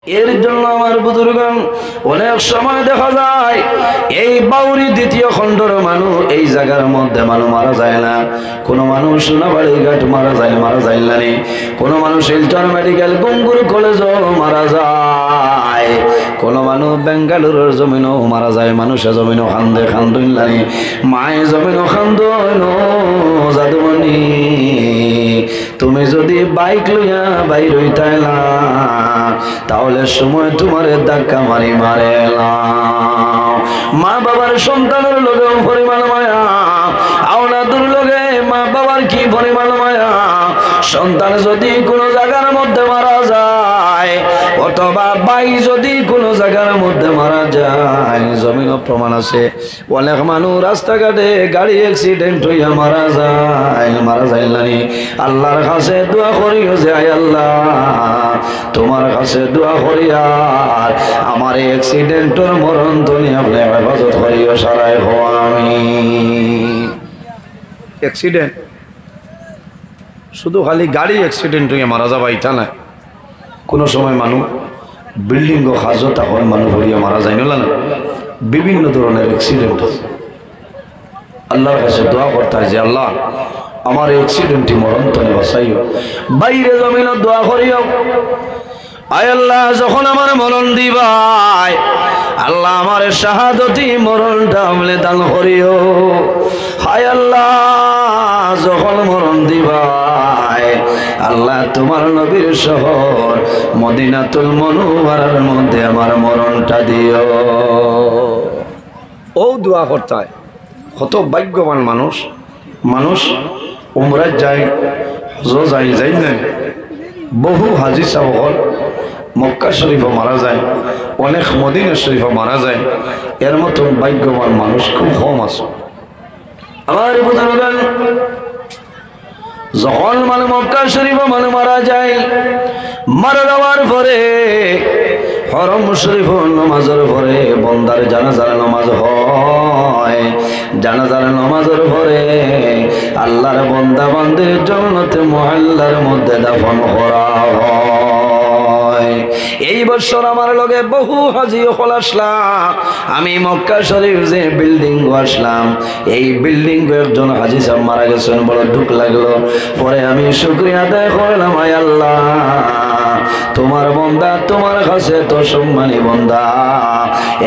এর জন্য আমার বুজুর্গণ অনেক সময় দেখা যায় এই বাউরি দ্বিতীয় খণ্ডর মানুষ এই জায়গার মধ্যে মানুষ মারা যায় না। কোনো মানুষ সোনাবাড়ি ঘাট মারা যায় না, কোনো মানুষ শিলচর মেডিকেল গঙ্গুর কলেজও মারা যায়, কোনো মানুষ বেঙ্গালুরুর জমিনও মারা যায়, মানুষের জমিনও খান্দইলানি, মায়ে জমিনও খান্দইল। জাদুমণি তুমি যদি বাইক লইয়া বাইর হইতাইলা তাহলে সময় তোমার ধাক্কা মারে মা বাবার সন্তানের লগে পরিমাণ মায়া, আওলাদের লগে মা বাবার কি পরিমাণ মায়া। সন্তান যদি কোনো জায়গার মধ্যে মারা যায় অথবা ভাই যদি কোনো জায়গার মধ্যে মারা যায়, জমিন প্রমাণ আছে অনেক মানুষ রাস্তাঘাটে গাড়ি অ্যাক্সিডেন্ট হইয়া মারা যায় নানি। আল্লাহর কাছে দোয়া করিও যে আয় আল্লাহ তোমার কাছে দোয়া করি আর আমার এই অ্যাক্সিডেন্টের মরণ তুমি আপনি হেফাজত করিও সারাই হো। আমি অ্যাক্সিডেন্ট শুধু খালি গাড়ি অ্যাক্সিডেন্ট হয়ে মারা যাবা ইটা না, কোনো সময় মানুষ বিল্ডিং ও হাজত তখন মানুষ হইয়া মারা যায় না। বিভিন্ন ধরনের অ্যাক্সিডেন্ট আছে। আল্লাহর কাছে দোয়া করতে হয় যে আল্লাহ আমার অ্যাক্সিডেন্টটি মরণ তুমি বাঁচাইও। বাইরে জমিন দোয়া করিও আয় আল্লাহ যখন আমার মরণ দিবাই আল্লাহ আমার শাহাদতি মরণটা আমলে দান করিও। হায় আল্লাহ যখন মরণ দিবাই আল্লাহ তোমার নবীর শহর মদিনাতুল মুনাওয়ারার মধ্যে আমার মরণটা দিও। ও দোয়া করতে হয়। কত ভাগ্যবান মানুষ উমরা যায়, হজ যায় না, বহু হাজি সাহেব মক্কা শরীফও মারা যায়, অনেক মদিনা শরীফও মারা যায়, এর মতো ভাগ্যবান মানুষ খুব কম আছে। আমার বুজুর্গান যখন মানুষ মক্কা শরীফও মানুষ মারা যায়, মারা যাওয়ার পরে হরম শরীফ নামাজের পরে বন্দার জানাজার নামাজ হয়, জানাজার নামাজের পরে আল্লাহর বন্দা বান্দির জান্নাতে মুআল্লার মধ্যে দাফন করা হয়। এই বছর আমার লগে বহু হাজি হল আসলাম, আমি মক্কা শরীফ যে বিল্ডিং আসলাম, এই বিল্ডিং একজন হাজি সাহেব মারা গেছেন, বড় দুঃখ লাগলো। পরে আমি শুকরিয়া আদায় করলাম, আয় আল্লাহ তোমার বন্দা তোমার কাছে তো সম্মানী বন্দা,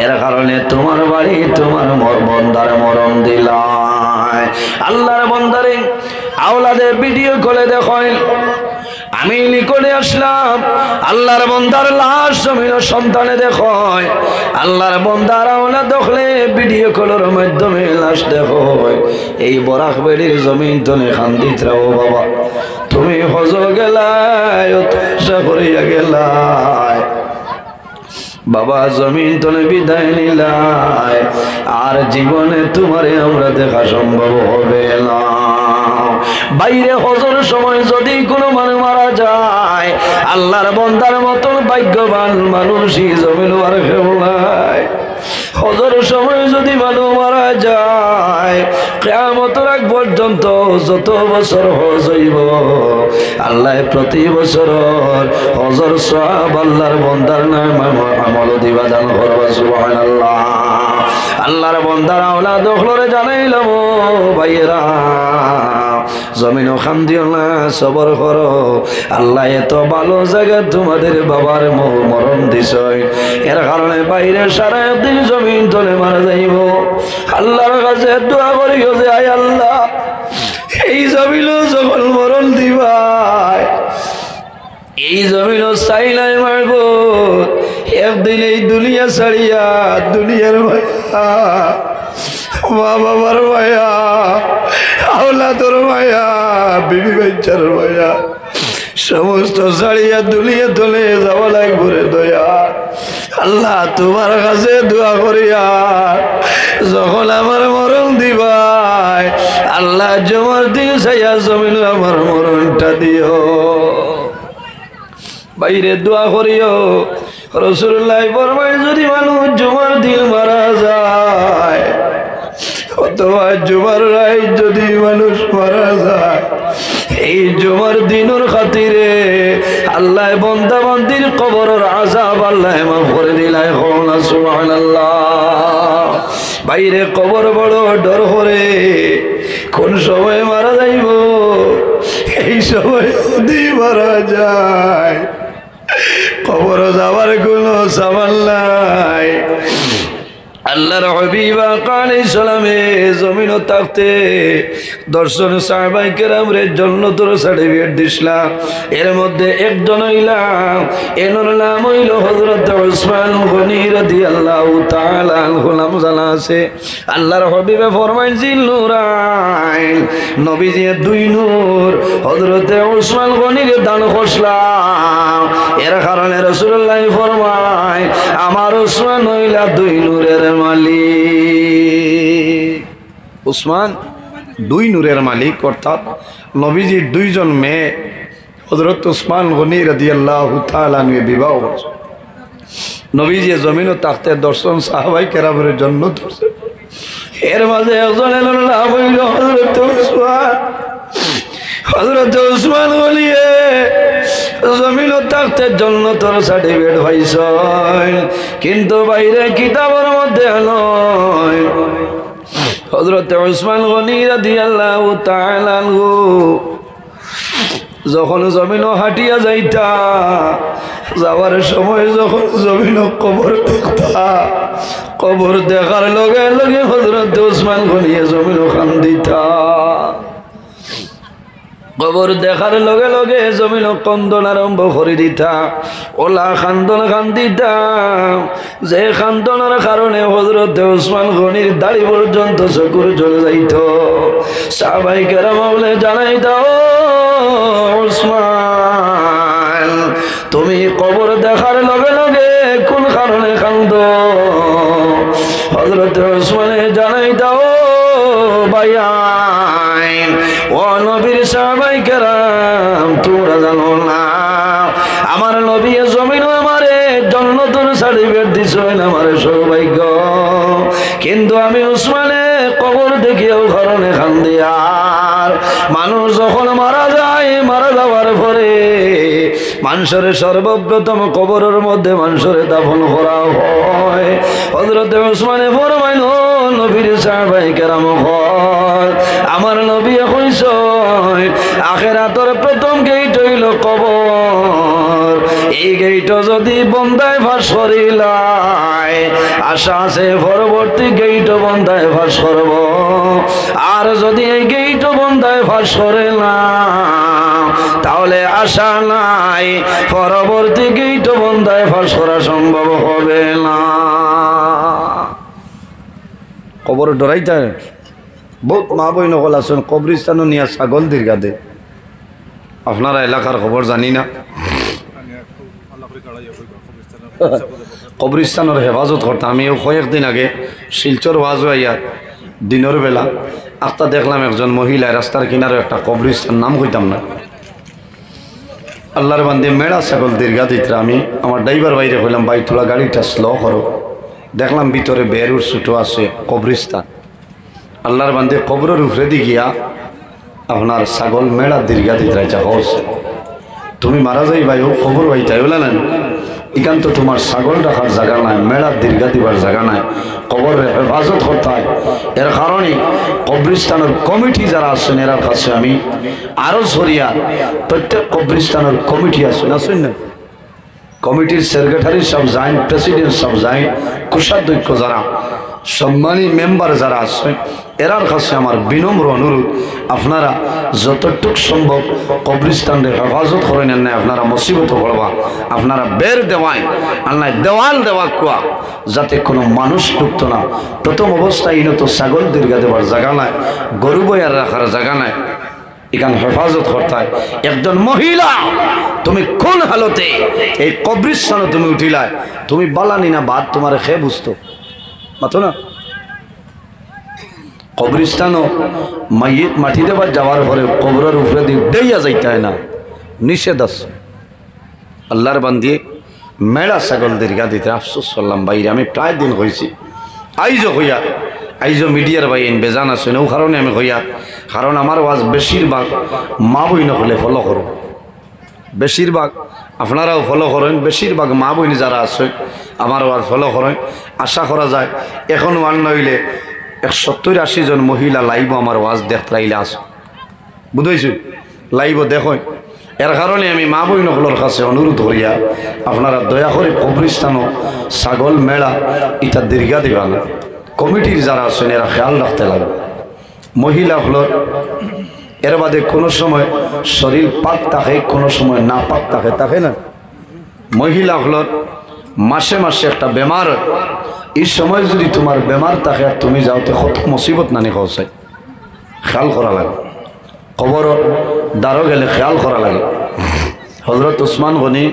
এর কারণে তোমার বাড়ি তোমার বন্দার মরণ দিলাম। আল্লাহর বন্দারে আওলাদের ভিডিও কলে দেখেন, আমি নিকটে আসলাম আল্লাহর বন্দার লাশ জমিন সন্তানে দেখয়, আল্লাহর বন্দার আওলাদ দেখলে ভিডিও কলের মাধ্যমে লাশ দেখয়। এই বরাক বেড়ির জমিন তনে খান্দিত রাও বাবা, তুমি হজ গেলাই করিয়া গেলাই বাবা, জমিন তনে বিদায় নিলাই, আর জীবনে তোমারে আমরা দেখা সম্ভব হবে না। বাইরে হজর সময় যদি কোনো মানুষ মারা যায়, আল্লাহর বন্দার মতন ভাগ্যবান মানুষই জমিন আর কেউ নাই। হজর সময় যদি মানুষ মারা যায়, কিয়ামতের আগ পর্যন্ত যত বছর হজ হইব আল্লাহ প্রতি বছর হজর সওয়াব আল্লাহর বন্দার নামে আমল দিবা দান করবা। সুবহানাল্লাহ। আল্লাহর বন্দার আওলাদ হলরে জানাইলাম ভাইয়েরা, জমিন খান দিও না, সবর করো। আল্লাহ এত ভালো জায়গা তোমাদের বাবার মরণ দিছ, এর কারণে বাইরে সারা দিন জমিন তলে মারা যাইব। আল্লাহর কাছে দোয়া করিও যে আয় আল্লাহ এই জমিন যখন মরণ দিবাই, এই জমিন চাইলাই মারব একদিন এই দুনিয়া ছাড়িয়া দুনিয়ার মায়া, মা বাবার মায়া, আওলাদের মায়া, বিবি বাচ্চার মায়া, সমস্ত ছাড়িয়া দুনিয়া তলে যাওয়া লাগবে রে দয়া। আল্লাহ তোমার কাছে দোয়া করিয়া যখন আমার মরণ দিবাই আল্লাহ জমার দিন চাইয়া জমিন আমার মরণটা দিও। বাইরে দোয়া করিও, রাসূলুল্লাহ ফরমায় যদি মানুষ জমার দিন মারা যায় অথবা জুমার রাত যদি মানুষ মারা যায়, এই জুমার দিনের খাতিরে আল্লাহ বন্দা বান্দির কবরের আযাব আল্লাহ মাফ করে দিলাই কোন সুবহানাল্লাহ বাইরে কবর বড় ডর করে কোন সময় মারা যাইব এই সময় যদি মারা যায় কবর যাওয়ার কোনো সামাল নাই আল্লাহর হাবিব আলাইহিস সালামে জমিন তাকতে দর্শন সাহাবায়ে কেরামরে জান্নাতের সার্টিফিকেট দিছলা এর মধ্যে একজন হইলাম এনর নাম হইল হযরত উসমান গনি রাদিয়াল্লাহু তাআলা আনহু নাম জানা আছে আল্লাহর হাবিবে ফরমাইছিল নূরাইন নবীজি দুই নূর হযরত উসমান গনির দান করলাম এর কারণে রাসূলুল্লাহ ফরমায় আমার উসমান হইলা দুই নূরের মালিক উসমান দুই নূরের মালিক অর্থাৎ নবীজির দুইজন মেয়ে হযরত উসমান গনি রাদিয়াল্লাহু তাআলা আনহু বিবাহ নবীজি জমিন ও তাখতে দর্শন সাহাবায়ে কেরামের জন্য ধরছে এর মাঝে একজনের নাম হইল হযরত উসমান গনি জমিন ও তাখতে জন্য তোর সার্টিফিকেট পাইছেন কিন্তু বাইরে কিতাবের মধ্যে নয় হযরত উসমান গনি রাদিয়াল্লাহু তাআলা আনহু যখন জমিন হাঁটিয়া যাইতা যাওয়ার সময় যখন জমিন কবর দেখতা কবর দেখার লগে লগে হযরত উসমান গনি জমিন কান্দিতা কবর দেখার লগে লগে জমিন কন্দন আরম্ভ করে দিতা ওলা খান্দন কান্দিতা যে খান্দনের কারণে হযরত উসমান গনির দাড়ি পর্যন্ত চকুর চলে যাইত সাহাবায়ে কেরাম বলে জানাই দাও উসমান তুমি কবর দেখার লগে লগে কোন কারণে কান্দ হযরত উসমানে জানাই দাও বায়ান ও নবীর সাহাবায়ে কেরাম তোমরা জানো না আমার নবী জমিন আমারে জান্নাতের সার্টিফিকেট দিছেন আমার সৌভাগ্য কিন্তু আমি উসমানে কবর দেখিও কারণে কান্দি আর মানুষ যখন মারা যায় মারা যাওয়ার পরে মানুষের সর্বপ্রথম কবরের মধ্যে মানুষের দাফন করা হয় হযরত উসমানে ফরমাইল নবীর সাহাবায়ে কেরাম আমার নবী কইছেন আখিরাতের প্রথম গেট হইল কবর এই গেট যদি বন্দায় ফাঁস করিলাই আশা আছে পরবর্তী গেট বন্দায় ফাঁস করব আর যদি এই গেট বন্দায় ফাঁস করে না তাহলে আশা নাই পরবর্তী গেট বন্দায় ফাঁস করা সম্ভব হবে না কবর ডরাইতে বহুত মা বই নকল আছেন কবরিস্তানও নিয়ে ছাগল দীর্ঘা দে আপনারা এলাকার খবর জানি না কবরিস্তানের হেফাজত করতে আমিও কয়েকদিন আগে শিলচর ওয়াজ হইয়া দিনের বেলা আস্তা দেখলাম একজন মহিলা রাস্তার কিনারে একটা কবরিস্তান নাম কইতাম না আল্লাহর বান্দে মেড়া ছাগল দীর্ঘা দিতে আমি আমার ড্রাইভার বাইরে কইলাম ভাই তোলা গাড়িটা স্লো করো দেখলাম ভিতরে বেরুর ছুটো আছে কবরিস্তান আল্লাহর বান্দে কবরের উপরে দি গিয়া আপনার ছাগল মেড়া দীর্ঘা দিতে রাইছা হস তুমি মারা যাই ভাই ও খবর ভাই তাই বলে নেন এখান তো তোমার ছাগল রাখার জায়গা নাই মেড়া দীর্ঘা দিবার জায়গা নাই কবরের হেফাজত করতে হয় এর কারণে কবরিস্তানের কমিটি যারা আছেন এর কাছে আমি আরো সরিয়া প্রত্যেক কবরিস্তানের কমিটি আছেন আসেন না কমিটির সেক্রেটারি সব যাইন প্রেসিডেন্ট সব যাইন কোষাধ্যক্ষ যারা সম্মানী মেম্বার যারা আছে এরার কাছে আমার বিনম্র অনুরোধ আপনারা যতটুক সম্ভব কবরিস্তানের হেফাজত করে নেন না আপনারা মুসিবত পড়বা আপনারা বের দেওয়াই আল্লাহ দেওয়াল দেওয়া কুয়া যাতে কোনো মানুষ ঢুকতো না প্রথম অবস্থায় ইনত ছাগল দীর্ঘা দেওয়ার জায়গা নাই গরু বয়ার রাখার জায়গা নাই এখানে হেফাজত করতে হয় একজন মহিলা তুমি কোন হালতে এই কবরিস্তানে তুমি উঠিলাই তুমি বালানি না বাদ তোমার খেয়ে বুঝতো মাতো না কবরিস্তানও মাইয়িত মাটি দেবার যাওয়ার পরে কবরের উপরে দিয়ে দেইয়া যাইতে হয় না নিষেধ আছে আল্লাহর বান্দিয়ে মেলা ছাগল দীর্ঘা দিতে আফসোস করলাম বাইরে আমি প্রায় দিন হয়েছি আইজো হইয়া আইজো মিডিয়ার বাইন বেজান আছে ও কারণে আমি হইয়া কারণ আমার ওয়াজ বেশিরভাগ মা বই নকলে ফলো করো বেশিরভাগ আপনারাও ফলো করেন, বেশিরভাগ মা বোন যারা আছে আমার ওয়াজ ফলো করেন। আশা করা যায় এখন ওয়ান নইলে 170-80 জন মহিলা লাইভ আমার ওয়াজ দেখতে রাইলে আস, বুঝেছি লাইভ দেখেন। এর কারণে আমি মা বইনগুলোর কাছে অনুরোধ করিয়া আপনারা দয়া করে কবরস্থানও ছাগল মেলা এটা দীর্ঘা দিবা না। কমিটির যারা আছেন এরা খেয়াল রাখতে লাগে। মহিলাগুলোর এর বাদে কোনো সময় শরীর পাক থাকে, কোনো সময় না পাক থাকে, থাকে না। মহিলাগুলোর মাসে মাসে একটা বেমার হয়, এই সময় যদি তোমার বেমার থাকে আর তুমি যাওতে কত মুসিবত নানি খাওয়াই, খেয়াল করা লাগে। কবর দ্বারও গেলে খেয়াল করা লাগে। হজরত উসমান গনি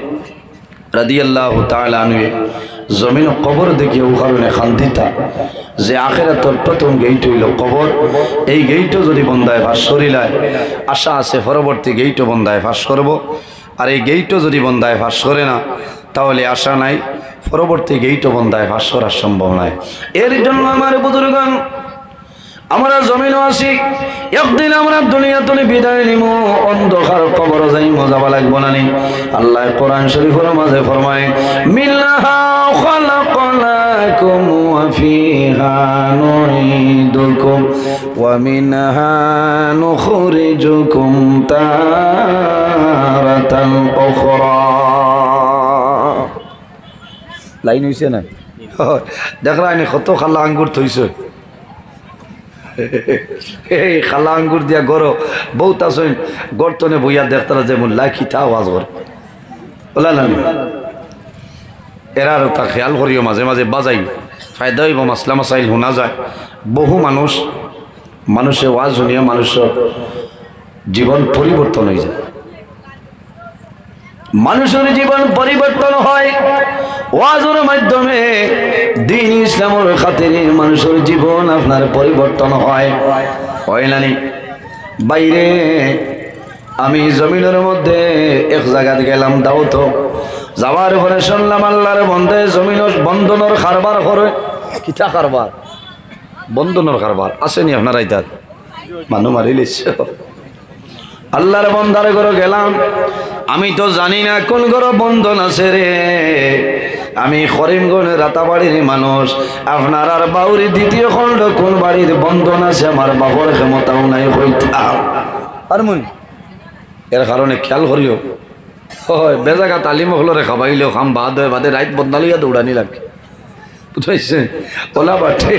রাদিয়াল্লাহু তাআলা আনহু জমিন কবর দেখি ও কারণে খান্দিতা যে আখিরাতের প্রথম গেইট হইল কবর। এই গেইটও যদি বন্দায় ফাঁস করিলায় আশা আছে পরবর্তী গেইটও বন্দায় ফাঁস করব। আর এই গেইটও যদি বন্দায় ফাঁস করে না তাহলে আশা নাই পরবর্তী গেইটও বন্দায় ফাঁস করার সম্ভব নয়। এর জন্য আমার বুজুর্গগণ আমরা জমিনও আছি, একদিন আমরা দুনিয়া তুলি বিদায় নিব, অন্ধকার কবর যাই মজাবা লাগবো না নি। আল্লাহ কোরআন শরীফের মাঝে ফরমায় মিনহা খালাকনাকুম ওয়া ফিহা নুঈদুকুম ওয়া মিনহা নুখরিজুকুম তারাতান উখরা। লাইন হইছে না? দেখরা কত খালা আঙ্গুর থইছে। এই খালা আঙ্গুর দিয়া গড় বহুত আসেন গর্তনে বইয়া দেখতারা যে মোল্লা খিতা আওয়াজ করে ওলা না। এরার তা খেয়াল করিও মাঝে মাঝে বাজাই ফায়দা হইব, মাসলা মাসাইল শোনা যায়। বহু মানুষে ওয়াজ শুনিয়া মানুষের জীবন পরিবর্তন হয়ে যায়। মানুষের জীবন পরিবর্তন হয় ওয়াজের মাধ্যমে। দ্বীন ইসলামের খাতিরে মানুষের জীবন আপনার পরিবর্তন হয় না নি? বাইরে আমি জমিনের মধ্যে এক জায়গায় গেলাম দাওয়াত, যাওয়ার পরে শুনলাম আল্লাহর বন্ধে জমিন বন্ধনের কারবার করে। কিতা কারবার? বন্ধনের কারবার আসেনি আপনারা? ইতার মানুষ মারিলিস আল্লাহর বন্ধারে ঘরে গেলাম, আমি তো জানি না কোন ঘরে বন্ধন আছে রে। আমি করিমগঞ্জের রাতাবাড়ির মানুষ, আপনার আর বাউরি দ্বিতীয় খণ্ড কোন বাড়ির বন্ধন আছে আমার বাবার ক্ষমতাও নাই হইতাম আর মন। এর কারণে খেয়াল করিও হয় বেজাগা তালিম হলরে খাবাইলেও খাম বাদ হয়, বাদে রাইত বদনালিয়া দৌড়ানি লাগে, বুঝাইছে ওলা বাটে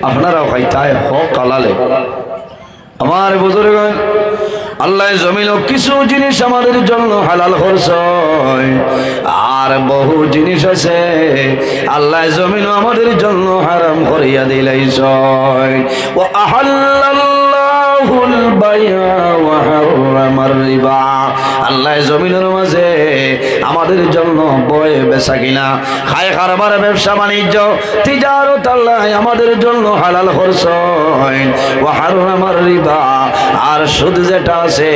আপনারাও খাইতায় হক কালালে। আমার বুজুর্গ আল্লাহ জমিনও কিছু জিনিস আমাদের জন্য হালাল করছেন, আর বহু জিনিস আছে আল্লাহ জমিনও আমাদের জন্য হারাম করিয়া দিলাইছেন। ওয়া আহাল্লাল্লাহুল বাইআ ওয়া হারামার রিবা। আল্লাহ জমিনের মাঝে আমাদের জন্য বয় বেচা কিনা, খায় কারবার, ব্যবসা বাণিজ্য, তিজারত আল্লাহ আমাদের জন্য হালাল করছেন। ওয়া হারামার রিবা, আর সুদ যেটা আছে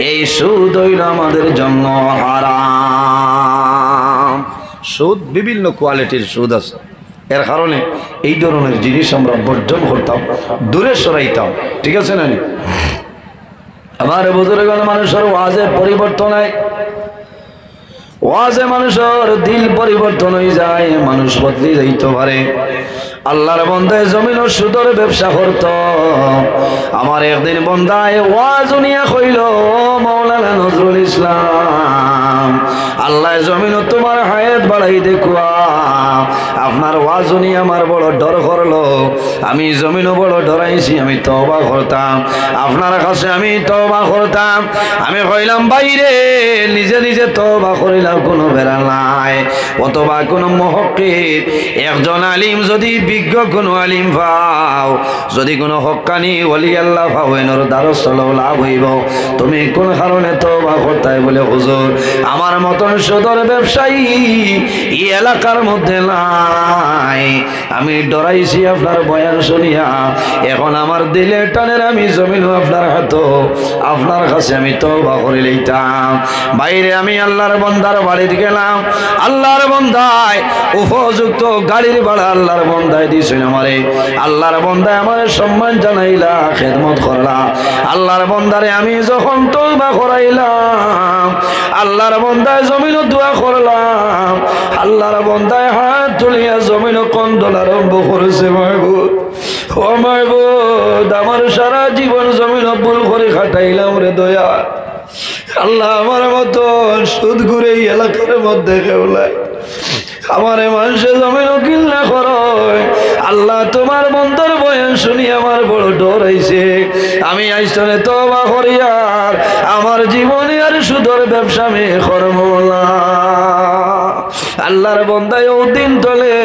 এই সুদ হইল আমাদের জন্য হারাম। সুদ বিভিন্ন কোয়ালিটির সুদ আছে, এর কারণে এই ধরনের জিনিস আমরা বর্জন করতাম, দূরে সরাইতাম, ঠিক আছে না? আমার বুজুর্গগণ মানুষের ওয়াজে পরিবর্তন হয়, ওয়াজে মানুষের দিল পরিবর্তন হয়ে যায়, মানুষ বদলে যাইতে পারে। আল্লাহর বন্দায় জমিন ও সুদের ব্যবসা করত। আমার একদিন বন্দায় ওয়াজ নিয়ে কইল মাওলানা নজরুল ইসলাম, আল্লাহ জমিন তোমার হায়াত বাড়াই দেখুয়া, আপনার ওয়াজ নিয়ে আমার বড় ডর করলো। আমি জমিনও বড় ডরাইছি, আমি তওবা করতাম, আপনার কাছে আমি তওবা করতাম। আমি কইলাম বাইরে নিজে নিজে তওবা করিলাম কোনো বেড়া নাই, অথবা কোনো মুহাক্কিক একজন আলিম যদি বিজ্ঞ কোনো আলিম পাও, যদি কোনো হক্কানি ওলি আল্লাহ পাও, এনর দ্বারস চলো লাভ হইব। তুমি কোন কারণে তওবা করতাই? বলে হুজুর আমার মতন সুদের ব্যবসায়ী এই এলাকার মধ্যে নাই, আমি ডরাইছি আপনার বয়ান শুনিয়া, এখন আমার দিলের টানের আমি জমিন আপনার হাত আপনার কাছে আমি তওবা করে লইতাম। বাইরে আমি আল্লাহর বান্দার বাড়িতে গেলাম, আল্লাহর বান্দায় উপযুক্ত গাড়ির ভাড়া আল্লাহর বান্দায় দিছেন আমারে, আল্লাহর বান্দায় আমার সম্মান জানাইলা, খেদমত করলা। আল্লাহর বান্দারে আমি যখন তওবা করাইলাম, আল্লাহর বান্দায় জমিন দোয়া করলাম, আল্লাহর বান্দায় হাত তুলিয়া জমিন কন্দন আরম্ভ করেছে। মাহবুব, ও মাহবুব, আমার সারা জীবন জমিন ভুল করে খাটাইলাম রে দয়া। আল্লাহ আমার মতো সুদ ঘুরে এই এলাকার মধ্যে কেউ নাই, আমারে মানুষের জমিন কিল্লা করো। আল্লাহ তোমার বন্ধর বয়ান শুনি আমার বড় ডর হইছে, আমি আইসনে তওবা করিয়ার আমার জীবনে আর সুদর ব্যবসা মে করব না। আল্লাহর বন্দায় ও দিন তলে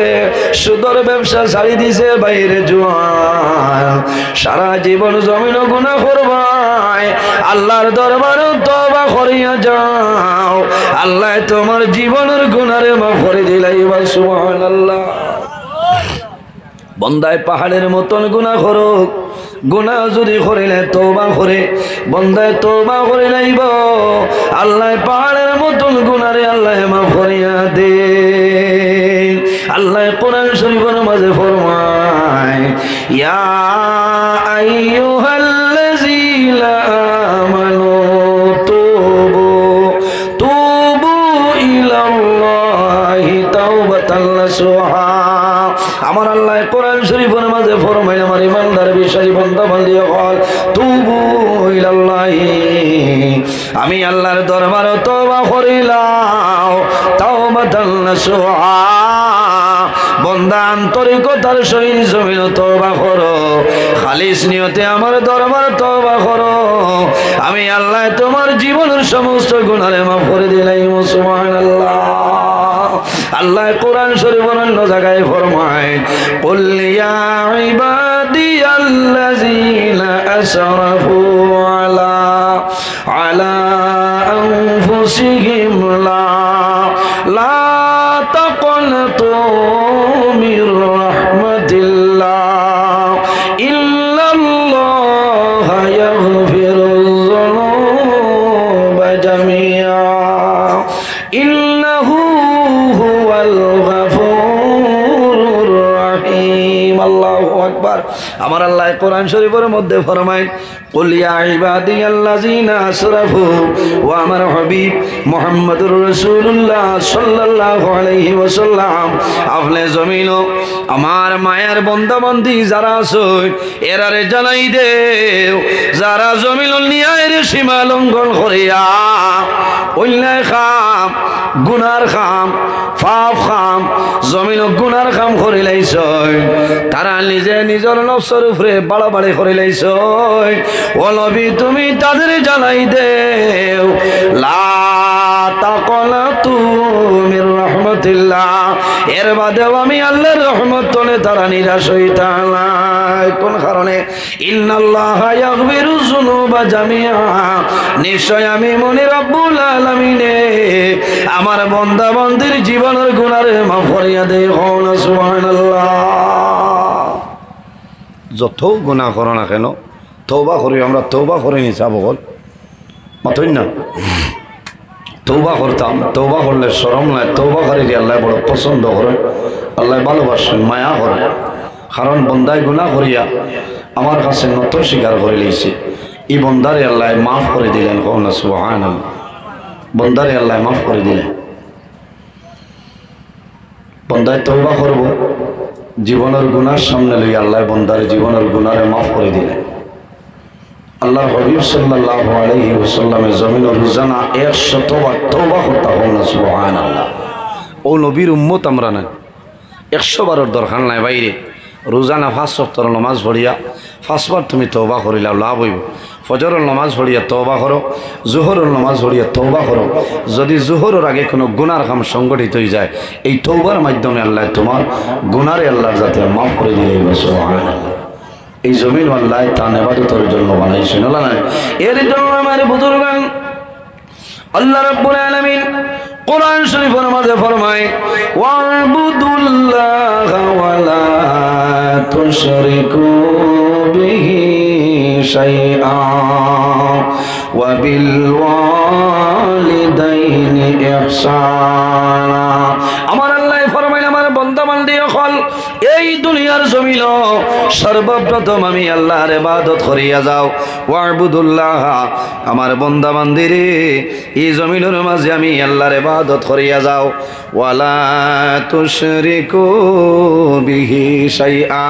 সুদর ব্যবসা ছাড়ি দিছে বাইরে জোয়ান, সারা জীবন জমিন গুনাহ করবাই, আল্লাহর দরবারে তওবা করিয়া যাও, আল্লাহ তোমার জীবনের গুনারে মাফ করে দিলাই। সুবহানাল্লাহ। বন্দায় পাহাড়ের মতন গুনাহ করুক, গুনাহ যদি করিলে তওবা করে বন্দায় তওবা করে লাইব, আল্লাহ পাহাড়ের মতন গুনারে আল্লাহ মাফ করিয়া দে। আল্লাহ কোরআন শরীফের মাঝে ফরমায়, ইয়া আইয়ুহাল্লাযীনা আমানু তুবু ইলাল্লাহি তাওবাতান নাসুহা। আমার আল্লাহ কোরআন শরীফের মাঝে ফরমায়, আমার ইমানদার বিশ্বাসী বান্দা বান্দিও বল তুবু ইলাল্লাহি, আমি আল্লাহর দরবারে তওবা করিলাম তাওবাতান নাসুহা। বন্দা আন্তরিকতার সহিত জমিন তওবা করো, খালিস নিয়তে আমার দরবারে তওবা করো, আমি আল্লাহ তোমার জীবনের সমস্ত গুনাহে মাফ করে দিলাম। সুবহানাল্লাহ। আল্লাহ কোরআন শরীফের অন্য জায়গায় ফরমায়, কুল ইয়া ইবাদিয়াল্লাযীনা আসরাফু আলা আনফুসিহিম লা তাকনাতু মির রাহমাতিল্লাহ ইন্নাল্লাহা ইয়াগফিরুয যুনুবা জামিআ ইন্নাহু আমার আল্লাহ কোরআন শরীফের মধ্যে ফরমায়, কুল ইয়া ইবাদিয়াল্লাযীনা আসরাফু, ও আমার হাবিব মুহাম্মদুর রাসূলুল্লাহ সাল্লাল্লাহু আলাইহি ওয়াসাল্লাম, আপনি জমিন আমার মায়ের বান্দা বান্দি যারা আছে এরারে জানাই দেও, যারা জমিন নিয়ায়ের সীমা লঙ্ঘন করিয়া অন্যায় খাম, গুনার খাম, পাপ খাম, জমিন গুনার খাম করে লাইছ, তারা নিজে নিজের নফসের উপরে বাড়াবাড়ি করে লাইছ, ও নবী তুমি তাদের জানাই দেও, লা তাকনাতু মির রাহমাতিল্লাহ, এর বাদেও আমি আল্লাহর রহমত তলে তারা নিরাশ হইতা নাই। কোন কারণে? ইন্নাল্লাহা ইয়াগফিরুয যুনুবা জামিআ, নিশ্চয় আমি মনে রব্বুল আলামিনে আমার বান্দা বান্দির জীবনের গুনারে মাফ করিয়া দেই। সুবহানাল্লাহ। যত গুনাহ করো না কেন তওবা করি, আমরা তওবা করে নি চাবো বল মাতই না, তওবা করতাম, তওবা করলে শরম নাই, তওবা করে দিয়ে আল্লাহ বড় পছন্দ করেন, আল্লাহ ভালোবাসেন, মায়া করেন। কারণ বন্দায় গুনাহ করিয়া আমার কাছে নত স্বীকার করে লইছে, এই বন্দারে আল্লাহ মাফ করে দিলেন। সুবহানাল্লাহ। বন্দারে আল্লাহ মাফ করে দিলেন। বন্দায় তওবা করব, জীবনের গুনার সামনে লই আল্লাহ বন্দার জীবনের গুনারে মাফ করে দিলেন। আল্লাহর হাবিব সাল্লাল্লাহু আলাইহি ওয়াসাল্লামের জমিনের রোজানা 100 বার তওবা করতে হয় না। সুবহানাল্লাহ। ও নবীর উম্মত আমরা না, 100 বারের দরকার নাই। বাইরে রোজানা 5 ওয়াক্ত নামাজ পড়িয়া 5 বার তুমি তওবা করিলা লাভ হইব। ফজরের নামাজ পড়িয়া তওবা করো, জোহরের নামাজ পড়িয়া তওবা করো। যদি জোহরের আগে কোনো গুনার কাম সংগঠিত হয়ে যায়, এই তওবার মাধ্যমে আল্লাহ তোমার গুনারে আল্লাহর যাতে মাফ করে দিলে। সুবহানাল্লাহ। এই জমিন আল্লাহ তার ইবাদতের জন্য বানাইছেন। আল্লাহ এর জন্য আমার বুজুর্গান আল্লাহ রাব্বুল আলামিন কোরআন শরীফের মাঝে ফরমায় ওয়াবুদুল্লাহ ওয়ালা তুশরিকু বিহি শাইআ ওয়া বিল ওয়ালিদাইনি ইহসানা। আমার আল্লাহ ফরমায় আমার বান্দা বান্দি হল এই দুনিয়ার জমিন সর্বপ্রথম আমি আল্লাহর ইবাদত করিয়া যাও। ওয়াবুদুল্লাহ আমার বান্দা বান্দিরে এই জমিনের মাঝে আমি আল্লাহর ইবাদত করিয়া যাও। ওয়ালা তুশরিকু বিহি শাইআ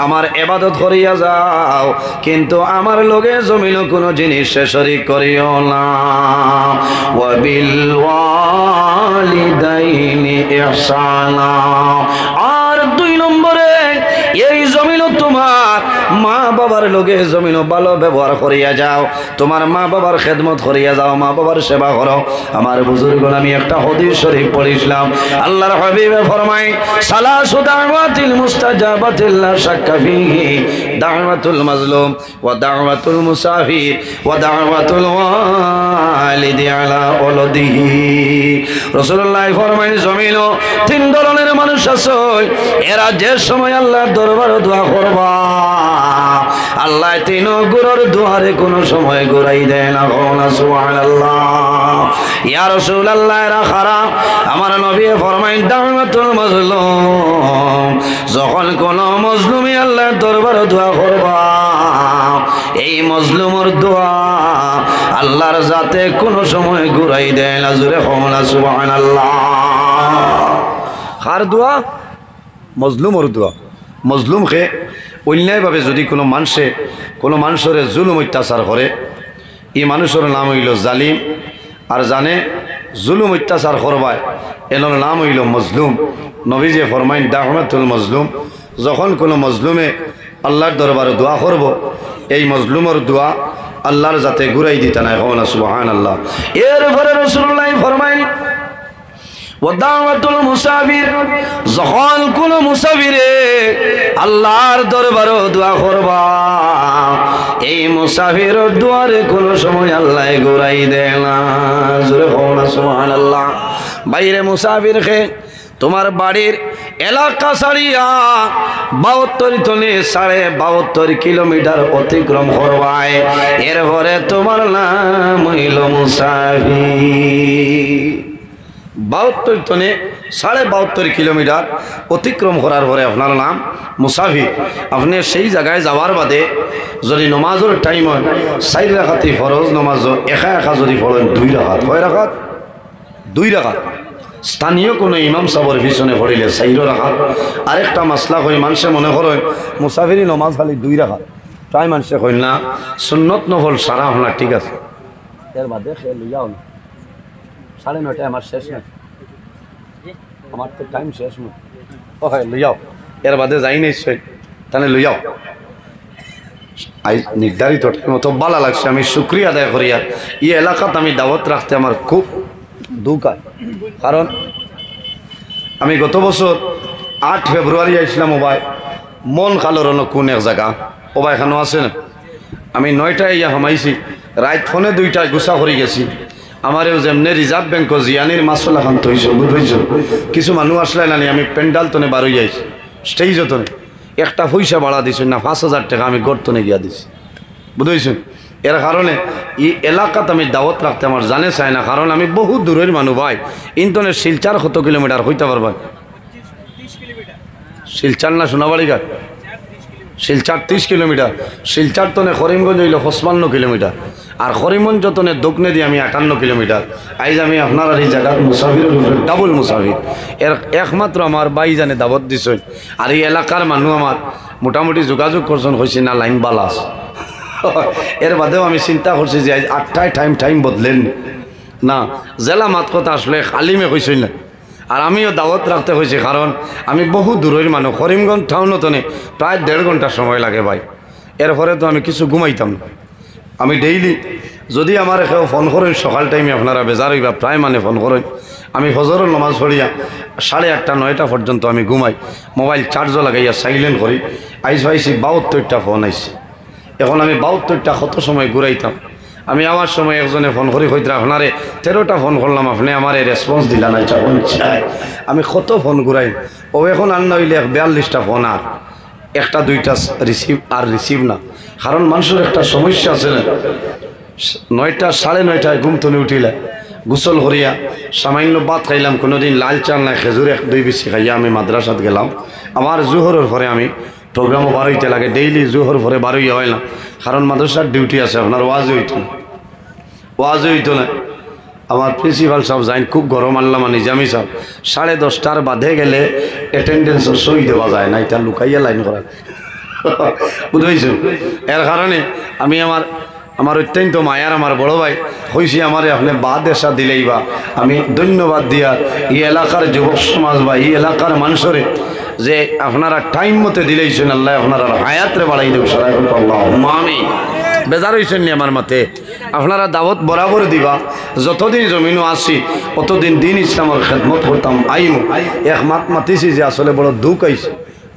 আমার ইবাদত করিয়া যাও কিন্তু আমার লগে জমিন কোনো জিনিস শরীক করিও না। ওয়া বিল ওয়ালিদাইনি ইহসানা আর 2 নম্বরে এই জমিন তোমার মা বাবার লগে জমিন ভালো ব্যবহার করিয়া যাও। তোমার মা বাবার খেদমত করিয়া যাও, মা বাবার সেবা করো। আমার বুজুর্গ আমি একটা হাদিস শরীফ পড়িছিলাম, আল্লাহর হাবিবে ফরমায় সালাসু দাওয়াতিল মুস্তাজাবাতিল লা শাক্কা ফিহি দাওয়াতুল মাজলুম ওয়া দাওয়াতুল মুসাফির ওয়া দাওয়াতুল ওয়ালিদি আলা ওয়ালাদিহি। রাসূলুল্লাহ ফরমায় জমিন 3 ধরনের মানুষ আছে, এরা যে সময় আল্লাহর দরবারে দোয়া করবা আল্লাহ 3 গুরুর দুয়ারে কোনো সময় ঘুরাই দেয় না। সুবহানাল্লাহ। ইয়া রাসূলুল্লাহ এরা খারা আমার নবী ফরমায় দাওয়াতুল মাজলুম যখন কোন মজলুমি আল্লাহর দরবারে দোয়া করবা এই মজলুমের দোয়া আল্লাহর জাতে কোনো সময় ঘুরাই দেয় না। জোরে কওনা সুবহানাল্লাহ। কার দোয়া? মজলুমের দোয়া। মজলুমকে অন্যায়ভাবে যদি কোনো মানুষের জুলুম অত্যাচার করে এই মানুষের নাম হইল জালিম। আর জানে জুলুম অত্যাচার করবায় এর নাম হইল মজলুম। নবীজি ফরমাইন দাওয়াতুল মজলুম যখন কোনো মজলুমে আল্লাহর দরবারে দোয়া করব এই মজলুমের দোয়া আল্লাহর যাতে ঘুরাই দিতে নাই। সুবহানাল্লাহ। এরপরে রাসূলুল্লাহ ফরমাইন ওয়াদাওয়াতুল মুসাফির যখন কোন মুসাফিরে আল্লাহর দরবারে দোয়া করবা এই মুসাফিরের দুয়ারে কোন সময় আল্লাহ ঘুরাই দেয় না। জোরে কওনা সুবহানাল্লাহ। বাইরে মুসাফিরকে তোমার বাড়ির এলাকা ছাড়িয়া 72 তনে 72.5 কিলোমিটার অতিক্রম করবায় এরপরে তোমার নাম হইল মুসাফির। 72 তনে 72.5 কিলোমিটার অতিক্রম করার পরে আপনার নাম মুসাফির। আপনি সেই জায়গায় যাওয়ার বাদে যদি নমাজের টাইম হয় 4 রাকাতি ফরজ নমাজ একা যদি পড়েন 2 রাকাত। কয় রাকাত? 2 রাকাত। স্থানীয় কোনো ইমাম সাহেবের পিছনে পড়িলে 4 রাকাত। আরেকটা মাসলা কই মানুষে মনে করেন মুসাফিরি নমাজ খালি 2 রাকাত, তাই মানুষে কইল না সুন্নত নফল সারা আপনার ঠিক আছে এর বাদে খেয়ে লইয়াও না। 9:30 আমার শেষ না, আমার তো টাইম শেষ না। ও হ্যাঁ লইয়াও, এর বাদে যাই নিশ্চয় তাহলে লইয়াও। আজ নির্ধারিত টাইম তো ভালো লাগছে, আমি শুক্রিয়া আদায় করিয়া এই এলাকাত আমি দাওয়াত রাখতে আমার খুব দুঃখ হয়। কারণ আমি গত বছর 8 ফেব্রুয়ারি আসলাম ওবাই মন খালোর কোন এক জায়গা ওবাই এখানেও আছে না। আমি 9টায় ইয়া হামাইছি, রাত ফোনে 2টায় গুছা করে গেছি। আমারও যেমনি রিজার্ভ ব্যাংক জিয়ানির মাসল এখন তৈছে বুঝছ কিছু মানুষ আসলে না আমি পেন্ডাল তনে বারোই যাইছি স্টেজ তনে একটা পয়সা ভাড়া দিছি না 5,000 টাকা আমি গর্তনে গিয়া দিছি বুঝেছেন। এর কারণে এই এলাকাতে আমি দাওয়াত রাখতে আমার জানে চাই না, কারণ আমি বহু দূরের মানুষ ভাই। ইন্টনে শিলচার কত কিলোমিটার হইতে পারবেন? শিলচার না সোনাবাড়ি ঘাট? শিলচার 30 কিলোমিটার। শিলচার তনে করিমগঞ্জ হইল 55 কিলোমিটার। আর করিমগঞ্জ তনে দক্ষিণে দিয়ে আমি 58 কিলোমিটার। আইজ আমি আপনার এই জায়গার মুসাফিরের উপরে ডাবল মুসাফির। এর একমাত্র আমার বাই জানে দাবত দিছেন। আর এই এলাকার মানুষ আমার মোটামুটি যোগাযোগ করছেন, হয়েছে না লাইন বালাস। এর বাদেও আমি চিন্তা করছি যে আজ 8টায় টাইম বদলেন না, জেলা মাত কথা আসলে খালিমে কইছেন না। আর আমিও দাওয়াত রাখতে হয়েছে, কারণ আমি বহু দূরের মানুষ। করিমগঞ্জ টাউনতনে প্রায় 1.5 ঘন্টা সময় লাগে ভাই। এরপরে তো আমি কিছু ঘুমাইতাম না। আমি ডেইলি যদি আমার কেউ ফোন করেন সকাল টাইমে আপনারা বেজার হইবা, প্রায় মানে ফোন করেন। আমি ফজরের নামাজ পড়িয়া 8:30 9টা পর্যন্ত আমি ঘুমাই, মোবাইল চার্জও লাগাইয়া সাইলেন্ট করি। আইস পাইছি 72টা ফোন আইসি। এখন আমি 72টা কত সময় ঘুরাইতাম। আমি আমার সময় একজনে ফোন করি হইতে আপনারে 13টা ফোন করলাম, আপনি আমার রেসপন্স দিলা না। চাই আমি কত ফোন ঘুরাই, ও এখন আর নইলে 42টা ফোন, আর একটা দুইটা রিসিভ না। কারণ মানুষের একটা সমস্যা আছে না, 9টা 9:30 ঘুম তুলে উঠিলে গোসল করিয়া সামান্য ভাত খাইলাম, কোনোদিন লাল চাল নাই, খেজুর 1-2 বেশি খাইয়া আমি মাদ্রাসাত গেলাম। আমার জোহরের পরে আমি প্রোগ্রামও বারোইতে লাগে, ডেইলি জোহর পরে বারোই হয় না, কারণ মাদ্রাসার ডিউটি আছে। আপনার ওয়াজও হইতো না। আমার প্রিন্সিপাল সাহেব যাইন, খুব গরম আল্লামা নিজামি সাহেব, 10:30টার বাদে গেলে অ্যাটেন্ডেন্সের সই দেওয়া যায় না, এটা লুকাইয়া লাইন করা বুঝেছেন। এর কারণে আমি আমার অত্যন্ত মায়ার আমার বড় ভাই হয়েছি, আমারে আপনি বাদ এসা দিলেই বা আমি ধন্যবাদ দিয়া এই এলাকার যুবক সমাজ বা এই এলাকার মানুষরে যে আপনারা টাইম মতো দিলেইছেন, আল্লাহ আপনারা হায়াতরে বাড়াই দেব। সারা আমি বেজার হয়েছেন নি আমার মতে, আপনারা দাওয়াত বরাবর দিবা। যতদিন জমিনও আসি অতদিন দিন ইসলামের খেদমত করতাম। আইমু এক মাত মাতিছি যে আসলে বড় দুঃখ আইছে,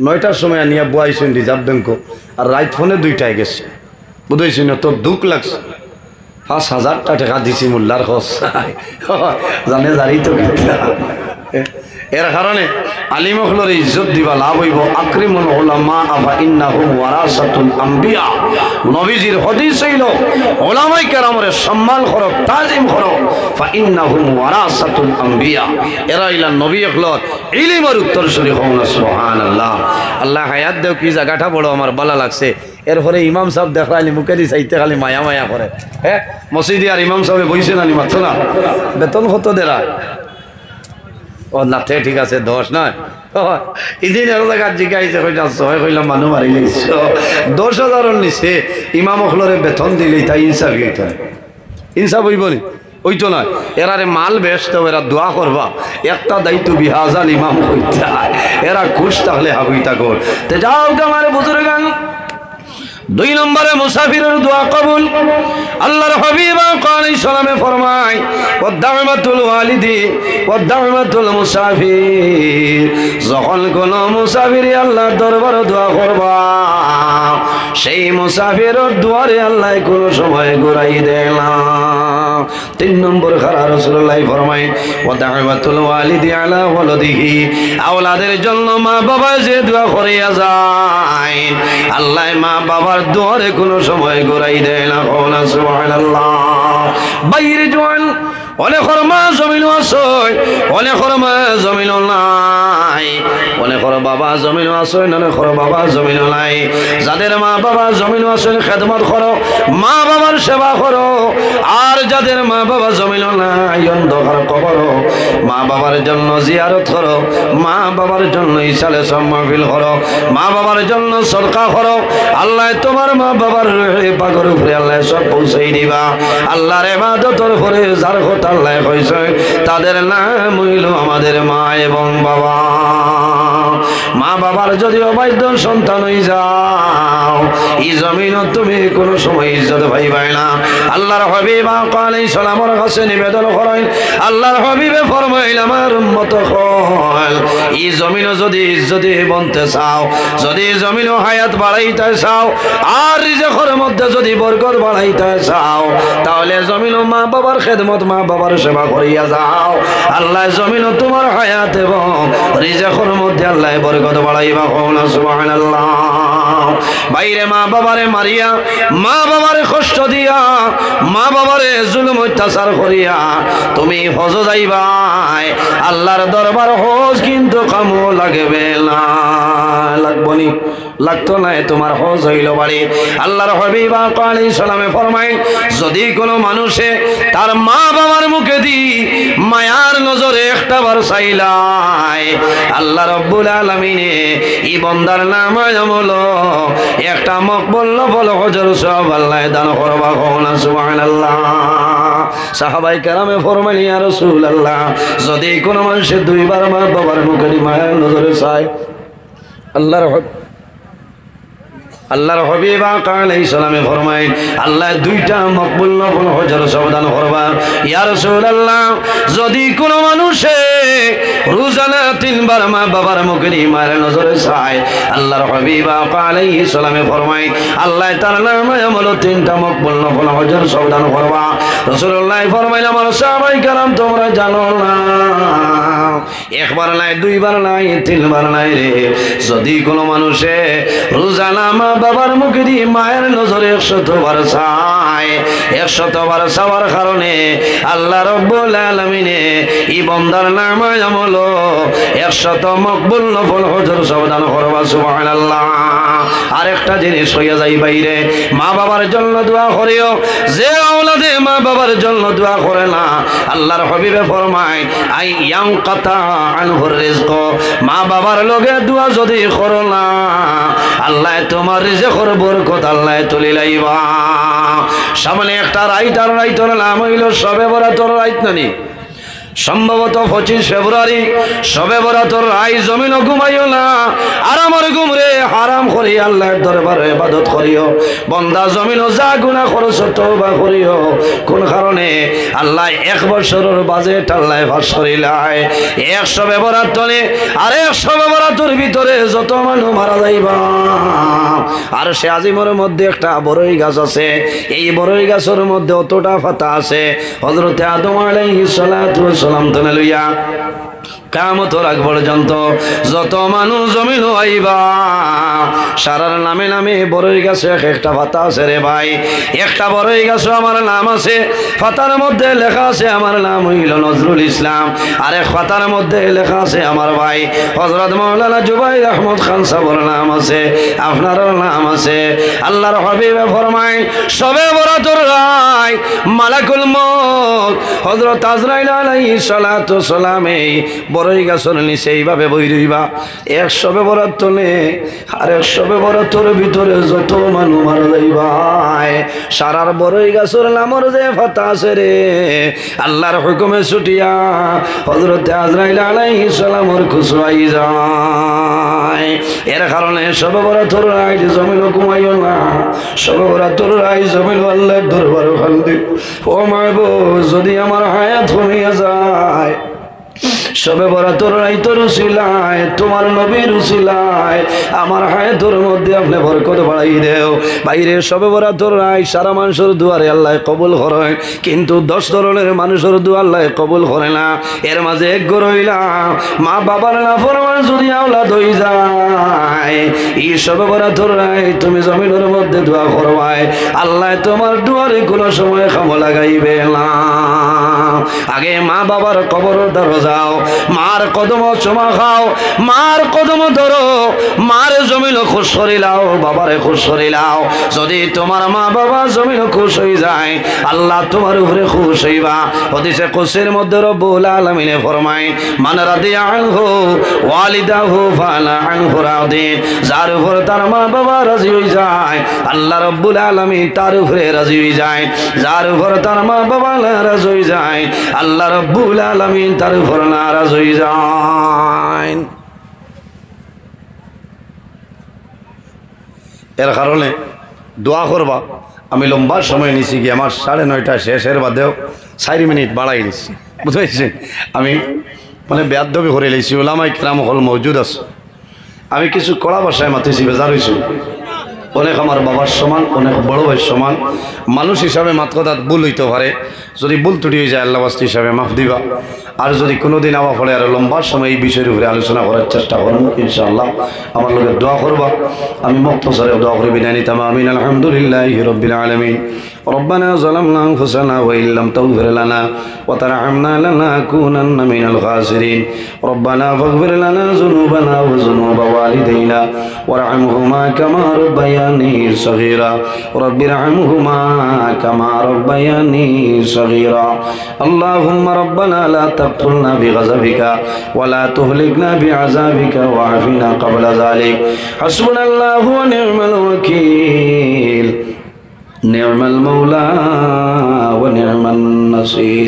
9টার সময় আনিয়া বুয়াইছেন রিজার্ভ ব্যাংক, আর রাইট ফোনে 2টায় গেছে, বুঝেছি না? তো দুঃখ লাগছে। 5,000 টাকা দিছি মোল্লার খরচ, জানে জারি তো। এর কারণে আলিমখলরে ইজ্জত দিবা লাভ হইব। আকরিমুল উলামা আফা ইন্নাহুম ওয়ারাসাতুল আম্বিয়া, নবীজির হাদিস হইল উলামায়ে কেরামের সম্মান করো, তাজিম করো। ফা ইন্নাহুম ওয়ারাসাতুল আম্বিয়া, এরা ইলা নবী হলর ইলমের উত্তরসূরি হন। সুবহানাল্লাহ। আল্লাহ হায়াত দেও, কি জায়গাটা বড় আমার ভালো লাগছে। এরপরে ইমাম সাহেব দেখালি মুখে দি চাইতে খালি মায়া মায়া করে। হ্যাঁ, মসজিদে আর ইমাম সাহেব বইছে না, মাত্র না বেতন কত দেয়? ও না, ঠিক আছে 10 নয়, ইদিন এক জায়গায় জিজ্ঞাসা কইলাম মানুষ মারি লাগছে 10,000 নিচে ইমাম হলরে বেতন দিলেই তাই ইনসাফ হইতো, ইনসাফ হইব নি? ওইতো নয়। এরারে মাল বেচতে এরা দোয়া করবা, একটা দায়িত্ব বিহাজাল ইমাম হইতে, এরা খুশ থাকলে হাবইতা কর। তে যাও আমার বুজুর্গান, 2 নম্বরে মুসাফিরের দোয়া কবুল। আল্লাহর হাবিব আলাইহিস সালামে ফরমায়, ওয়াদাওয়াতুল ওয়ালিদি ওয়াদাওয়াতুল মুসাফির, যখন কোন মুসাফির আল্লাহর দরবারে দোয়া করবা, সেই মুসাফিরের দুয়ারে আল্লাহ কোন সময় ঘুরাই দেয় না। 3 নম্বর খারা রাসূলুল্লাহ ফরমায়, ওয়াদাওয়াতুল ওয়ালিদি আলা ওয়ালাদিহি, আওলাদের জন্য মা বাবা যে দোয়া করিয়া যায়, আল্লাহ মা বাবার দুয়ারে কোনো সময় ঘুরাই দেয় না। সুবহানাল্লাহ। বাইরে জোয়ান অনেকের মা জমিনও আছে, অনেকের মা জমিনও নাই, অনেকের বাবা জমিনও আছে, অনেকের বাবা জমিনও নাই। যাদের মা বাবা জমিনও আছে খেদমত করো, মা বাবার সেবা করো। আর যাদের মা বাবা জমিনও নাই, অন্ধকার কবরো, মা বাবার জন্য জিয়ারত করো, মা বাবার জন্য ইসালে মাহফিল করো, মা বাবার জন্য সদকা করো। আল্লাহ তোমার মা বাবার পাগর উপরে আল্লাহ সব পৌঁছাই দিবা। আল্লাহর ইবাদতের পরে যার কথা আল্লাহ কইছে, তাদের নাম হইল আমাদের মা এবং বাবা। মা বাবার যদি অবাধ্য সন্তান হয়ে যাও, এই জমিন তুমি কোনো সময় ইজ্জত পাইবাই না। আল্লাহর হাবিব আলাইহিস সালামের কাছে নিবেদন করেন, আল্লাহর হাবিবে ফরমাইল, আমার উম্মত হল, এই জমিন যদি ইজ্জতে বনতে চাও, যদি জমিন হায়াত বাড়াইতে চাও, আর রিজকের মধ্যে যদি বরকত বাড়াইতে চাও, তাহলে জমিন মা বাবার খেদমত, মা বাবার সেবা করিয়া যাও। আল্লাহ জমিন তোমার হায়াত এবং রিজকের মধ্যে আল্লাহ বরকত বাড়াইবা। সুবহানাল্লাহ। বাইরে মা বাবারে মারিয়া, মা বাবারে কষ্ট দিয়া, মা বাবারে জুলুম অত্যাচার করিয়া তুমি হজ যাইবাই, আল্লাহর দরবার হজ কিন্তু কামো লাগবে না। লাগবনি? লাগতো না, তোমার হজ হইল বাড়ি। আল্লাহর হাবিব আলাইহিস সালামে ফরমায়, যদি কোনো মানুষে তার মা বাবার মুখে দি মায়ার নজরে একটাবার চাইলাই, আল্লাহ রাব্বুল আলামিনে এই বান্দার নাম আমল একটা মকবুল নফল হজের সওয়াব আল্লাহ দান করবা। সুবহানাল্লাহ। সাহাবাই কেরামে ফরমাইলেন, ইয়া রাসূলুল্লাহ, যদি কোনো মানুষে 2 বার মা বাবার মুখে দি মায়ার নজরে চায়, আল্লাহর আল্লাহর হাবিব আলাইহিস সালামে ফরমায় আল্লাহ দুইটা মকবুল নফল হজের সাবধান করবা। ইয়া রাসূলুল্লাহ, যদি কোনো মানুষে রোজানা 3 বার মা বাবার মুখের মায়ের নজরে চায়, আল্লাহর হাবিব আলাইহিস সালামে ফরমায় আল্লাহ তার নামে আমল 3টা মকবুল নফল হজের সাবধান করবা। রাসূলুল্লাহ ফরমাইলেন আমার সাহাবায়ে কেরাম তোমরা জানো না, একবার নাই, 2 বার নাই, 3 বার নাই রে, যদি কোনো মানুষে রোজানা মা বাবার মুখে দিয়ে মায়ের নজরে 100 বার চায়, 100 বার চাওয়ার কারণে আল্লাহ রাব্বুল আলামিনে এই বান্দার নামে আমল 100 মকবুল নফল হজের সাবধান করবা। সুবহানাল্লাহ। আরেকটা জিনিস হইয়া যাই বাইরে, মা বাবার জন্য দোয়া করিও। যে আওলাদে মা বাবার জন্য দোয়া করে না, আল্লাহর হাবিবে ফরমায় আই ইয়ানকাতা আনহুর রিজক, মা বাবার লগে দোয়া যদি করো না, আল্লাহ তোমার রিজকের বরকত আল্লাহ তুলি লাইবা। সামনে একটা রাইতার রাইতর নাম হইল শবে বরাতর রাইত নানি, সম্ভবত 25 ফেব্রুয়ারি শবে বরাতর রাই। জমিন ঘুমাইও না, আরামর ঘুম রে হারাম করি আল্লাহর দরবারে ইবাদত করিও। বান্দা জমিন যা গুনাহ করছ তওবা করিও। কোন কারণে আল্লাহ 1 বছরের বাজেট আল্লাহ ফাঁস করিলায়। 1 শবে বরাত তলে আর 1 শবে বরাতর ভিতরে যত মানুষ মারা যাইবা, আর সে আজিমের মধ্যে একটা বড়ই গাছ আছে, এই বড়ই গাছের মধ্যে অতটা পাতা আছে। হযরত আদম আলাইহিস সালাতু ওয়াস সালাম তনে লইয়া কিয়ামতের আগ পর্যন্ত যত মানুষ জমিন আইবা, সারার নামে নামে বড়ই গাছে একটা পাতা আছে রে ভাই। একটা বড়ই গাছে আমার নাম আছে, পাতার মধ্যে লেখা আছে আমার নাম হইল নজরুল ইসলাম। আর এক পাতার মধ্যে লেখা আছে আমার ভাই হযরত মাওলানা জুবাইর আহমদ খান সাহেবের নাম আছে, আপনারও নাম আছে। আল্লাহর হাবিবে ফরমায় শবে বরাতর রাত মালাকুল মউত হযরত আজরাইল আলাইহিস সালাতু ওয়াস সালাম এই বড়ই গাছের নিচে এইভাবে বই রইবা। 1 শবে বরাত তলে আর 1 শবে বরাতর ভিতরে যত মানুষ মারা যাইবা, সারার বড়ই গাছের নামর যে পাতা আছে রে, আল্লাহর হুকুমে ছুটিয়া হযরত আজরাইল আলাইহিস সালামের খুশবাই যায়। এর কারণে শবে বরাতর রাত জমিন ঘুমাইও না, শবে বরাতর রাত জমিন আল্লাহর দরবারে কান্দি, ও মাহবুব যদি আমার হায়াত কমিয়া যায়, শবে বরাতর রাইতর উসিলায় তোমার নবীর উসিলায় আমার হায়াতের মধ্যে আপনি বরকত বাড়াই দেও। বাইরে শবে বরাতর রাত সারা মানুষের দুয়ারে আল্লাহ কবুল করেন, কিন্তু 10 ধরনের মানুষের দোয়া আল্লাহ কবুল করে না। এর মাঝে এক রইলাম মা বাবার নাফরমান যদি আওলাদ হই যায়, এই শবে বরাতর রাত তুমি জমিনের মধ্যে দোয়া করবাই, আল্লাহ তোমার দুয়ারে কোনো সময় খামো লাগাইবে না। আগে মা বাবার কবর দরজাও, মার কদম চুমা খাও, মার কদম ধরো, মার জমিন খুশ করিলাও, বাবারে খুশ করিলাও। যদি তোমার মা বাবা জমিন খুশ হয়ে যায়, আল্লাহ তোমার উপরে খুশ হইবা। হাদিসে কুদসির মধ্যে রব্বুল আলামিন ফরমায় মান রাদিয়া আনহু ওয়ালিদাহু ফালা আনহু রাদিন, যার উপর তার মা বাবা রাজি হয়ে যায় আল্লাহ রব্বুল আলামিন তার উপরে রাজি হয়ে যায়। যার উপর তার মা বাবা নারাজ হয়ে যায় আল্লাহ রব্বুল আলামিন তার উপর নারাজ হয়ে যায়। এর কারণে দোয়া করবা। আমি লম্বা সময় নিছি কি আমার 9:30 শেষের বাদেও 4 মিনিট বাড়াই নিচ্ছি, বুঝতে পারছেন? আমি মানে বেয়াদবি করে লেছি, ওলামায়ে কেরাম হল মওজুদ আছে। আমি কিছু কড়া ভাষায় মাতিছি, বেজার হয়েছি। অনেক আমার বাবার সমান, অনেক বড় ভাইয়ের সমান। মানুষ হিসাবে মাত কথা ভুল হইতে পারে, যদি ভুল ত্রুটি হয়ে যায় আল্লাহ বাস্তি হিসাবে মাফ দিবা। আর যদি কোনোদিন আমার ফলে আর লম্বা সময় এই বিষয়ের উপরে আলোচনা করার চেষ্টা করবো ইনশাআল্লাহ। আমার লোকের দোয়া করবা, আমি মুক্তসরে দোয়া করে বিদায় নিতাম। আমিন। আলহামদুলিল্লাহি রাব্বিল আলামিন। ربنا ظلمنا أنفسنا وإن لم تغفر لنا وترحمنا لنكونن من الخاسرين. ربنا فاغفر لنا ذنوبنا وذنوب والدينا وارحمهما كما ربياني صغيرا. رب ارحمهما كما ربياني صغيرا. اللهم ربنا لا تقتلنا بغضبك ولا تهلكنا بعذابك وعافنا قبل ذلك. حسبنا الله ونعم الوكيل. نعم المولى ونعم النصير.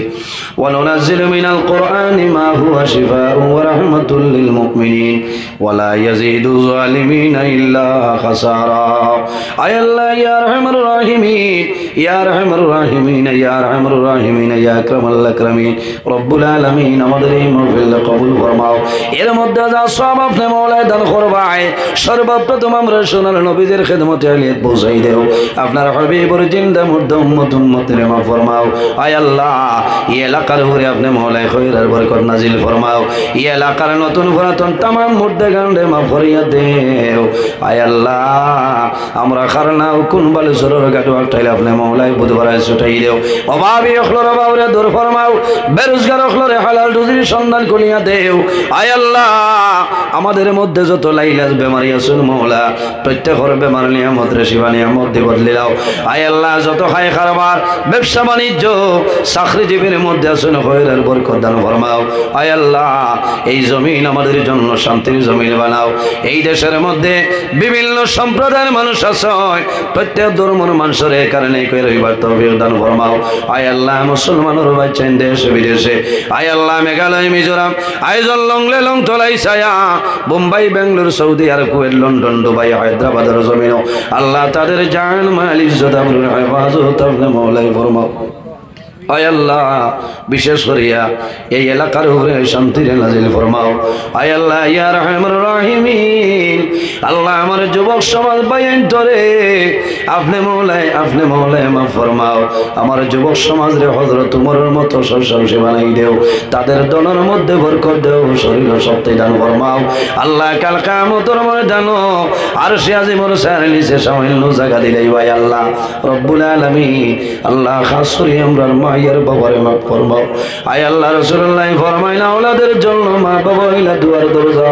وننزل من القرآن ما هو شفاء ورحمة للمؤمنين ولا يزيد الظالمين إلا خسارا أي الله يا أرحم الراحمين يا أرحم الراحمين يا أرحم الراحمين يا أكرم الأكرمين رب العالمين আমাদের এই মাহফিল কবুল ফরমাও এর মধ্যে যা সব আপনি মওলায় দান করবায় সর্বপ্রথম আমরা সোনার নবীদের খিদমতে আলিয়াত পৌঁছাই দেও আপনার হাবিবের জিন্দা মুর্দা উম্মত উম্মতের মাফ ফরমাও আয় আল্লাহ এই এলাকার উপরে আপনি মওলায় খৈরের বরকত নাজিল ফরমাও এই এলাকার নতুন পুরাতন तमाम মুর্দা গান্ডে মাফ করিয়া দেও আয় আল্লাহ আমরা খারনাও কোন বালে সরর গাটো আটাইলে আপনি মওলায় বুধবারে ছুটাই দেও অভাবী অখলর অভাবরে দূর ফরমাও বেরোজগার অখলরে হালাল রুজির সন্ধান করিয়া দেও আয় আল্লাহ আমাদের মধ্যে যত লাইলাজ বেমারি আছেন মওলা প্রত্যেকের বেমার নিয়ামত রে শিবা নিয়ামত দিয়ে বদলে দাও আয় আল্লাহ যত খায় কারবার ব্যবসা বাণিজ্য চাকরিজীবীর মধ্যে আছেন খৈরের বরকত দান ফরমাও আয় আল্লাহ এই জমিন আমাদের জন্য শান্তির জমিন বানাও এই দেশের মধ্যে বিভিন্ন সম্প্রদায়ের মানুষ আছে প্রত্যেক ধর্মের মানুষের এই কারণে কই রইবার তৌফিক দান ফরমাও আয় আল্লাহ মুসলমানের বাচ্চান দেশে বিদেশে আয় আল্লাহ মেঘালয় মিজোরাম আইজল লংলে লং তলাই ছায়া বোম্বাই বেঙ্গালুর সৌদি আর কুয়েত লন্ডন দুবাই হায়দ্রাবাদের জমিনও আল্লাহ তাদের জান মাল ইজ্জত আবরুর হেফাজত আপনি মওলাই ফরমাও আয় আল্লাহ বিশেষ করিয়া এই এলাকার উপরে শান্তির নাজিল ফরমাও আয় আল্লাহ ইয়া রাহমানুর রাহিমিন আল্লাহ আমার যুবক সমাজ বাইন ধরে আপনি মওলায় মাফ ফরমাও আমার যুবক সমাজ রে হযরত উমরের মতো সরসরসে বানাই দেও তাদের দনের মধ্যে বরকত দেও শরীর শক্তি দান ফরমাও আল্লাহ কাল কিয়ামতের ময়দানো আরশে আজিমের সারে নিচে সামান্য জায়গা দিলেই ভাই আল্লাহ রব্বুল আলামিন আল্লাহ খাস করে আমরার মায়ের বাবারে মাফ ফরমাও আয় আল্লাহ রাসূলুল্লাহ ফরমাইনা আওলাদের জন্য মা বাবা হইলা দুয়ার দরজা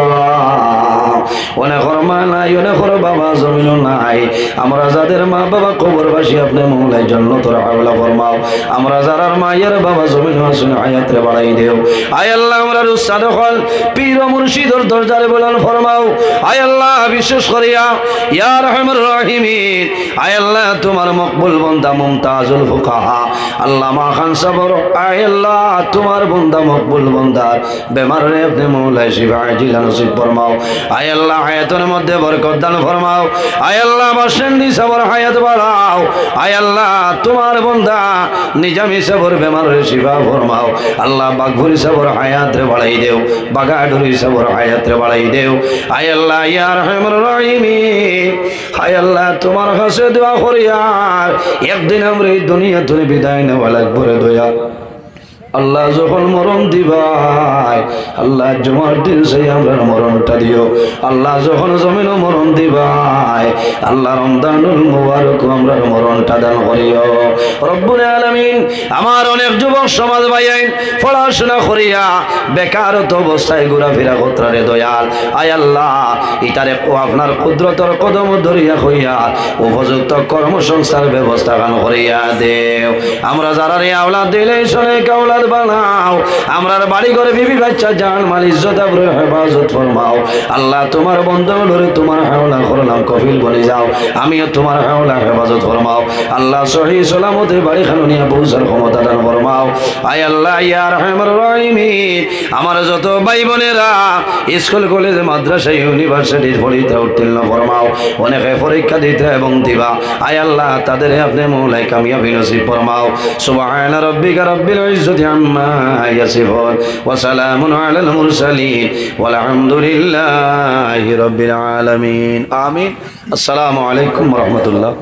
অনেক মা নাই অনেক বাবা জমিন নাই আমরা যাদের মা বাবা কবরবাসী আপনি মওলায় জান্নাতের হাওলা ফরমাও আমরা যারার মায়ের বাবা জমিন আছেন হায়াতে বাড়াই দেও আয় আল্লাহ আমরা উস্তাদ হল পীর ও মুর্শিদের দরজারে বলান ফরমাও আয় আল্লাহ বিশেষ করিয়া ইয়া রাহমানুর রাহিমিন আয় আল্লাহ তোমার মকবুল বান্দা মুমতাজুল ফুকাহা আল্লামা খান সাবর আয় আল্লাহ তোমার বান্দা মকবুল বান্দার বেমার রে আপনি মওলায় শিফা আজিলা নসিব ফরমাও আয় আল্লাহ হায়াতের মধ্যে বরকত দান ফরমাও আয় আল্লাহ বাসেন্দি সাবর হায়াত বাড়াও আয় আল্লাহ তোমার বান্দা নিজামি সাবর বেমার রে শিফা ফরমাও আল্লাহ বাগভুরি সাবর হায়াত রে বাড়াই দেও বাগাডুরি সাবর হায়াত রে বাড়াই দেও আয় আল্লাহ ইয়া রাহমানুর রাহিমিন আয় আল্লাহ তোমার কাছে দোয়া করি আর একদিন আমরা এই দুনিয়া থেকে বিদায় নেওয়া লাগবে রে দয়া আল্লাহ যখন মরণ দিবাই আল্লাহ জুমার দিন সেই আমরা মরণটা দিও আল্লাহ যখন জমিনও মরণ দিবাই আল্লাহ রমজানুল মুবারক আমরা মরণটা দান করিও রব্বুল আলামিন আমার অনেক যুবক সমাজ ভাইয়াই পড়াশোনা করিয়া বেকারত অবস্থায় ঘোরাফেরা করতে দয়াল আয় আল্লাহ ইতারে আপনার কুদরতর কদম ধরিয়া হইয়া উপযুক্ত কর্মসংস্থার ব্যবস্থা গান করিয়া দেও আমরা যারা রে আওলাদ দিলে শোনে কাওলা বানাও আমরার বাড়ি ঘরে বিবি বাচ্চা জান মাল ইজ্জত আবরুর হেফাজত ফরমাও আল্লাহ তোমার বন্ধু ধরে তোমার হাওলা করলাম কফিল বনে যাও আমিও তোমার হাওলা হেফাজত ফরমাও আল্লাহ সহি সালামতে বাড়ি খানো নিয়ে পৌঁছার ক্ষমতা দান ফরমাও আয় আল্লাহ ইয়া রাহমানুর রাহিমিন আমার যত ভাই বোনেরা স্কুল কলেজ মাদ্রাসা ইউনিভার্সিটি পড়িতে উত্তীর্ণ ফরমাও অনেকে পরীক্ষা দিতে এবং দিবা আয় আল্লাহ তাদের আপনি মওলায় কামিয়াবি নসিব ফরমাও সুবহান রাব্বিকা রাব্বিল ইজ্জতি عما يصفون وسلام على المرسلين والحمد لله رب العالمين آمين السلام عليكم ورحمة الله